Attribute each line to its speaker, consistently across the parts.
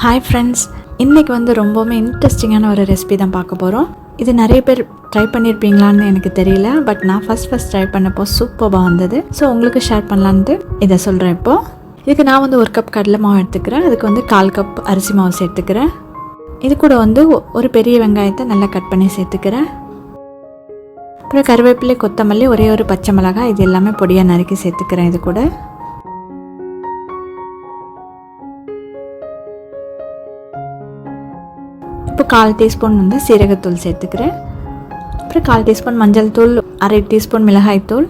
Speaker 1: Hi friends, இன்றைக்கி ரொம்பவுமே இன்ட்ரெஸ்டிங்கான ஒரு ரெசிபி தான் பார்க்க போகிறோம். இது நிறைய பேர் ட்ரை பண்ணியிருப்பீங்களான்னு எனக்கு தெரியல, பட் நான் ஃபஸ்ட் ட்ரை பண்ணப்போ சூப்பராக வந்தது. ஸோ உங்களுக்கு ஷேர் பண்ணலான்ட்டு இதை சொல்கிறேன். இப்போது இதுக்கு நான் 1 கப் கடலை மாவு எடுத்துக்கிறேன். அதுக்கு 1/4 கப் அரிசி மாவு சேர்த்துக்கிறேன். இது கூட ஒரு பெரிய வெங்காயத்தை நல்லா கட் பண்ணி சேர்த்துக்கிறேன். அப்புறம் கருவேப்பிலை, கொத்தமல்லி, ஒரே ஒரு பச்சை மிளகாய், இது எல்லாமே பொடியாக நறுக்கி சேர்த்துக்கிறேன். இது கூட இப்போ 1/4 டீஸ்பூன் சீரகத்தூள் சேர்த்துக்கிறேன். அப்புறம் 1/4 டீஸ்பூன் மஞ்சள் தூள், 1/2 டீஸ்பூன் மிளகாய்த்தூள்,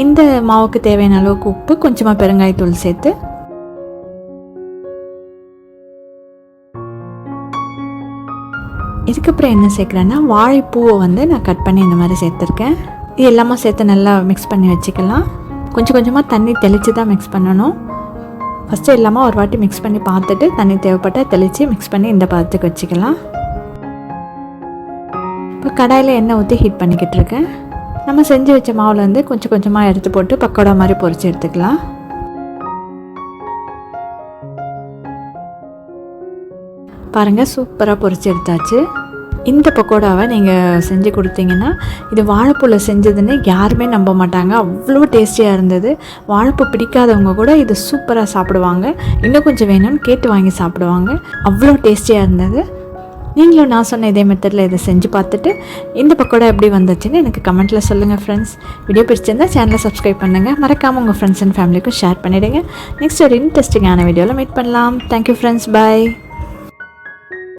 Speaker 1: இந்த மாவுக்கு தேவையான அளவுக்கு உப்பு, கொஞ்சமாக பெருங்காயத்தூள் சேர்த்து இதுக்கப்புறம் என்ன சேர்க்குறேன்னா வாழைப்பூவை நான் கட் பண்ணி இந்த மாதிரி சேர்த்துருக்கேன். இது எல்லாமே சேர்த்து நல்லா மிக்ஸ் பண்ணி வச்சுக்கலாம். கொஞ்சம் கொஞ்சமாக தண்ணி தெளித்து தான் மிக்ஸ் பண்ணணும். ஃபஸ்ட்டு எல்லாமே ஒரு வாட்டி மிக்ஸ் பண்ணி பார்த்துட்டு தண்ணி தேவைப்பட்டால் தெளித்து மிக்ஸ் பண்ணி இந்த பதத்துக்கு வச்சுக்கலாம். இப்போ கடாயில் எண்ணெய் ஊற்றி ஹீட் பண்ணிக்கிட்டு இருக்கேன். நம்ம செஞ்சு வச்ச மாவுலேருந்து கொஞ்சம் கொஞ்சமாக எடுத்து போட்டு பக்கோடா மாதிரி பொரித்து எடுத்துக்கலாம். பாருங்கள், சூப்பராக பொரித்து எடுத்தாச்சு. இந்த பக்கோடாவை நீங்கள் செஞ்சு கொடுத்தீங்கன்னா, இது வாழைப்பூவில் செஞ்சதுன்னு யாருமே நம்ப மாட்டாங்க. அவ்வளோ டேஸ்டியாக இருந்தது. வாழைப்பூ பிடிக்காதவங்க கூட இது சூப்பராக சாப்பிடுவாங்க. இன்னும் கொஞ்சம் வேணும்னு கேட்டு வாங்கி சாப்பிடுவாங்க. அவ்வளோ டேஸ்டியாக இருந்தது. நீங்களும் நான் சொன்ன இதே மெத்தடில் இதை செஞ்சு பார்த்துட்டு இந்த பக்கோடா எப்படி வந்துச்சுன்னு எனக்கு கமெண்ட்டில் சொல்லுங்கள் ஃப்ரெண்ட்ஸ். வீடியோ பிடிச்சிருந்தால் சேனலை சப்ஸ்கிரைப் பண்ணுங்கள். மறக்காமல் உங்கள் ஃப்ரெண்ட்ஸ் அண்ட் ஃபேமிலிக்கும் ஷேர் பண்ணிவிடுங்க. நெக்ஸ்ட் ஒரு இன்ட்ரெஸ்டிங்கான வீடியோவில் மீட் பண்ணலாம். தேங்க்யூ ஃப்ரெண்ட்ஸ், பாய்.